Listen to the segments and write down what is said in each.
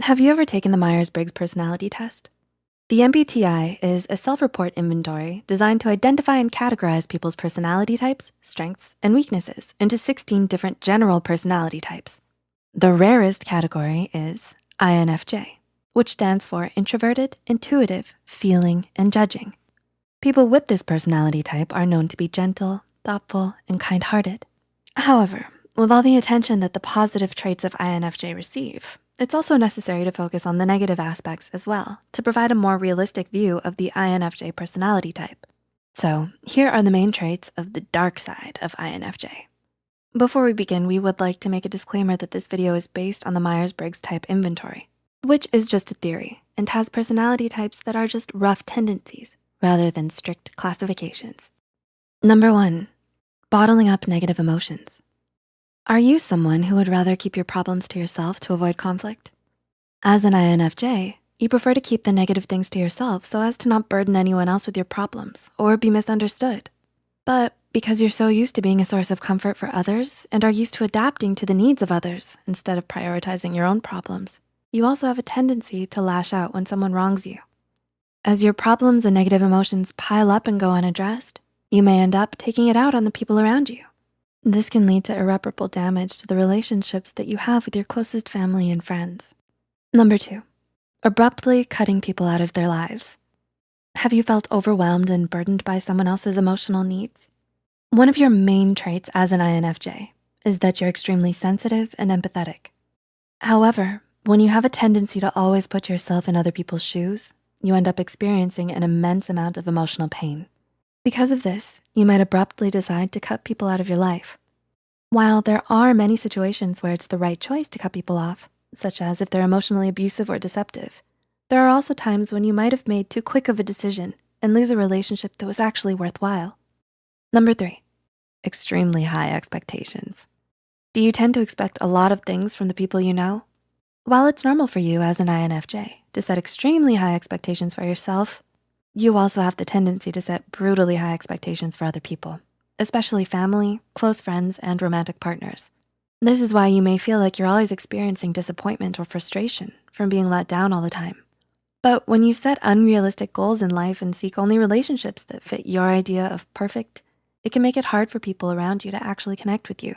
Have you ever taken the Myers-Briggs personality test? The MBTI is a self-report inventory designed to identify and categorize people's personality types, strengths, and weaknesses into 16 different general personality types. The rarest category is INFJ, which stands for introverted, intuitive, feeling, and judging. People with this personality type are known to be gentle, thoughtful, and kind-hearted. However, with all the attention that the positive traits of INFJ receive, it's also necessary to focus on the negative aspects as well to provide a more realistic view of the INFJ personality type. So here are the main traits of the dark side of INFJ. Before we begin, we would like to make a disclaimer that this video is based on the Myers-Briggs type inventory, which is just a theory and has personality types that are just rough tendencies rather than strict classifications. Number 1, bottling up negative emotions. Are you someone who would rather keep your problems to yourself to avoid conflict? As an INFJ, you prefer to keep the negative things to yourself so as to not burden anyone else with your problems or be misunderstood. But because you're so used to being a source of comfort for others and are used to adapting to the needs of others instead of prioritizing your own problems, you also have a tendency to lash out when someone wrongs you. As your problems and negative emotions pile up and go unaddressed, you may end up taking it out on the people around you. This can lead to irreparable damage to the relationships that you have with your closest family and friends. Number 2, abruptly cutting people out of their lives. Have you felt overwhelmed and burdened by someone else's emotional needs? One of your main traits as an INFJ is that you're extremely sensitive and empathetic. However, when you have a tendency to always put yourself in other people's shoes, you end up experiencing an immense amount of emotional pain. Because of this, you might abruptly decide to cut people out of your life. While there are many situations where it's the right choice to cut people off, such as if they're emotionally abusive or deceptive, there are also times when you might have made too quick of a decision and lose a relationship that was actually worthwhile. Number 3, extremely high expectations. Do you tend to expect a lot of things from the people you know? While it's normal for you as an INFJ to set extremely high expectations for yourself, you also have the tendency to set brutally high expectations for other people, especially family, close friends, and romantic partners. This is why you may feel like you're always experiencing disappointment or frustration from being let down all the time. But when you set unrealistic goals in life and seek only relationships that fit your idea of perfect, it can make it hard for people around you to actually connect with you.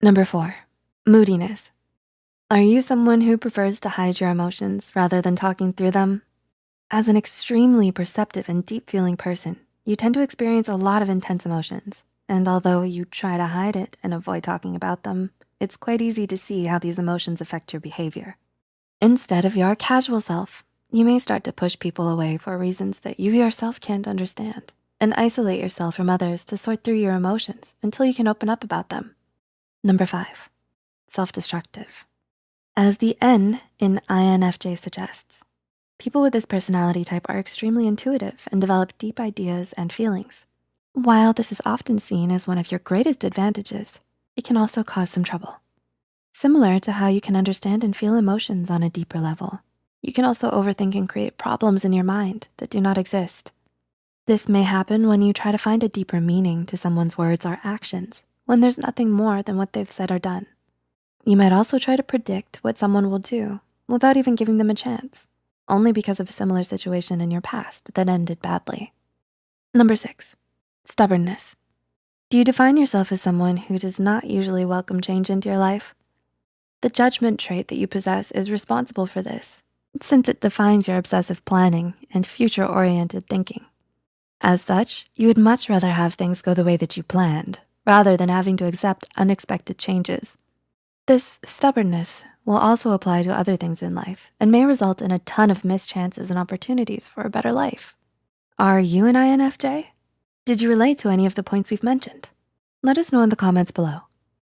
Number 4, moodiness. Are you someone who prefers to hide your emotions rather than talking through them? As an extremely perceptive and deep-feeling person, you tend to experience a lot of intense emotions. And although you try to hide it and avoid talking about them, it's quite easy to see how these emotions affect your behavior. Instead of your casual self, you may start to push people away for reasons that you yourself can't understand and isolate yourself from others to sort through your emotions until you can open up about them. Number 5, self-destructive. As the N in INFJ suggests, people with this personality type are extremely intuitive and develop deep ideas and feelings. While this is often seen as one of your greatest advantages, it can also cause some trouble. Similar to how you can understand and feel emotions on a deeper level, you can also overthink and create problems in your mind that do not exist. This may happen when you try to find a deeper meaning to someone's words or actions when there's nothing more than what they've said or done. You might also try to predict what someone will do without even giving them a chance, only because of a similar situation in your past that ended badly. Number 6, stubbornness. Do you define yourself as someone who does not usually welcome change into your life? The judgment trait that you possess is responsible for this, since it defines your obsessive planning and future-oriented thinking. As such, you would much rather have things go the way that you planned, rather than having to accept unexpected changes. This stubbornness will also apply to other things in life and may result in a ton of missed chances and opportunities for a better life. Are you an INFJ? Did you relate to any of the points we've mentioned? Let us know in the comments below.